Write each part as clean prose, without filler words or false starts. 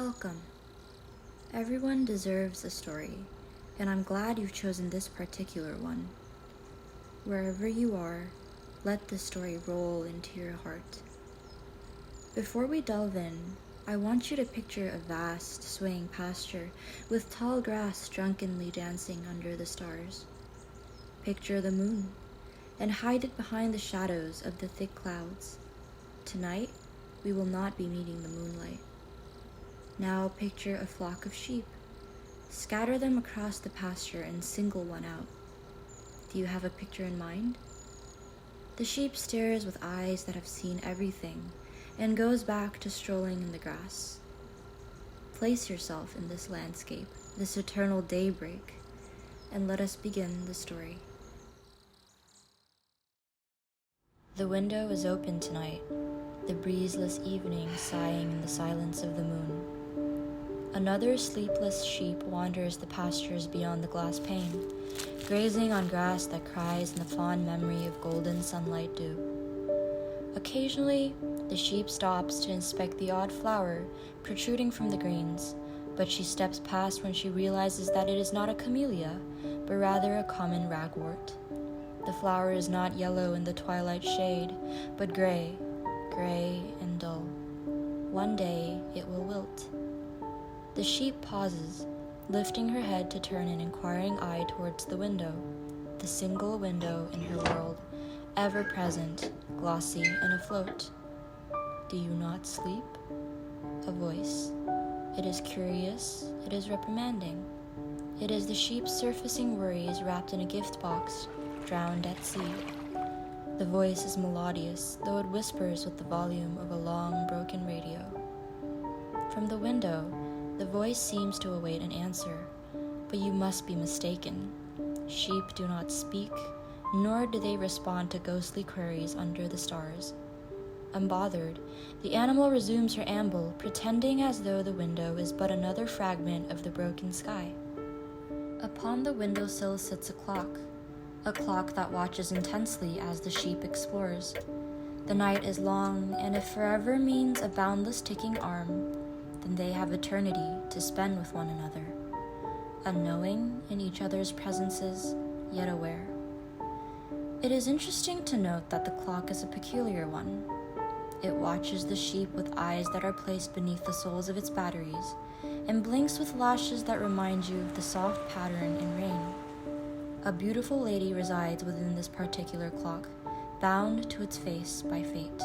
Welcome. Everyone deserves a story, and I'm glad you've chosen this particular one. Wherever you are, let this story roll into your heart. Before we delve in, I want you to picture a vast, swaying pasture with tall grass drunkenly dancing under the stars. Picture the moon, and hide it behind the shadows of the thick clouds. Tonight, we will not be meeting the moonlight. Now picture a flock of sheep. Scatter them across the pasture and single one out. Do you have a picture in mind? The sheep stares with eyes that have seen everything and goes back to strolling in the grass. Place yourself in this landscape, this eternal daybreak, and let us begin the story. The window is open tonight, the breezeless evening sighing in the silence of the moon. Another sleepless sheep wanders the pastures beyond the glass pane, grazing on grass that cries in the fond memory of golden sunlight dew. Occasionally, the sheep stops to inspect the odd flower protruding from the greens, but she steps past when she realizes that it is not a camellia, but rather a common ragwort. The flower is not yellow in the twilight shade, but gray and dull. One day it will wilt. The sheep pauses, lifting her head to turn an inquiring eye towards the window, the single window in her world, ever present, glossy and afloat. Do you not sleep? A voice. It is curious, it is reprimanding. It is the sheep's surfacing worries wrapped in a gift box, drowned at sea. The voice is melodious, though it whispers with the volume of a long, broken radio. From the window, the voice seems to await an answer, but you must be mistaken. Sheep do not speak, nor do they respond to ghostly queries under the stars. Unbothered, the animal resumes her amble, pretending as though the window is but another fragment of the broken sky. Upon the windowsill sits a clock that watches intensely as the sheep explores. The night is long, and if forever means a boundless ticking arm, then they have eternity to spend with one another, unknowing in each other's presences, yet aware. It is interesting to note that the clock is a peculiar one. It watches the sheep with eyes that are placed beneath the soles of its batteries, and blinks with lashes that remind you of the soft pattern in rain. A beautiful lady resides within this particular clock, bound to its face by fate.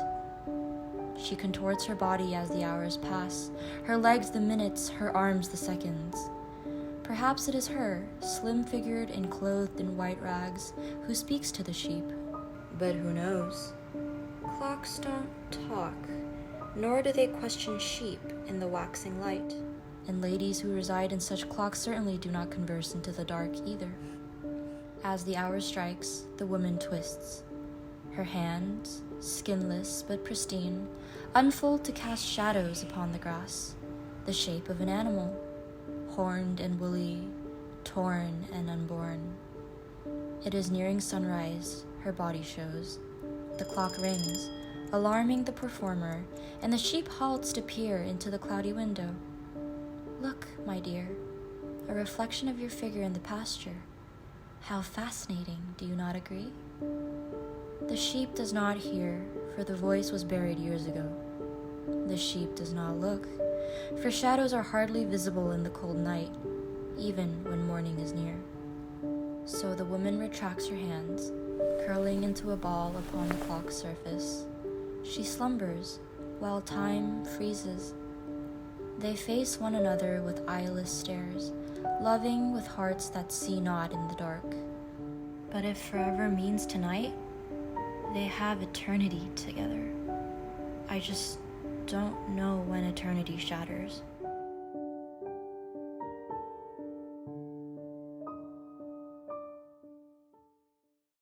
She contorts her body as the hours pass, her legs the minutes, her arms the seconds. Perhaps it is her, slim-figured and clothed in white rags, who speaks to the sheep. But who knows? Clocks don't talk, nor do they question sheep in the waxing light. And ladies who reside in such clocks certainly do not converse into the dark either. As the hour strikes, the woman twists. Her hands, skinless but pristine, unfold to cast shadows upon the grass, the shape of an animal, horned and woolly, torn and unborn. It is nearing sunrise, her body shows. The clock rings, alarming the performer, and the sheep halts to peer into the cloudy window. Look, my dear, a reflection of your figure in the pasture. How fascinating, do you not agree? The sheep does not hear, for the voice was buried years ago. The sheep does not look, for shadows are hardly visible in the cold night, even when morning is near. So the woman retracts her hands, curling into a ball upon the clock's surface. She slumbers, while time freezes. They face one another with eyeless stares, loving with hearts that see not in the dark. But if forever means tonight, they have eternity together. I just don't know when eternity shatters.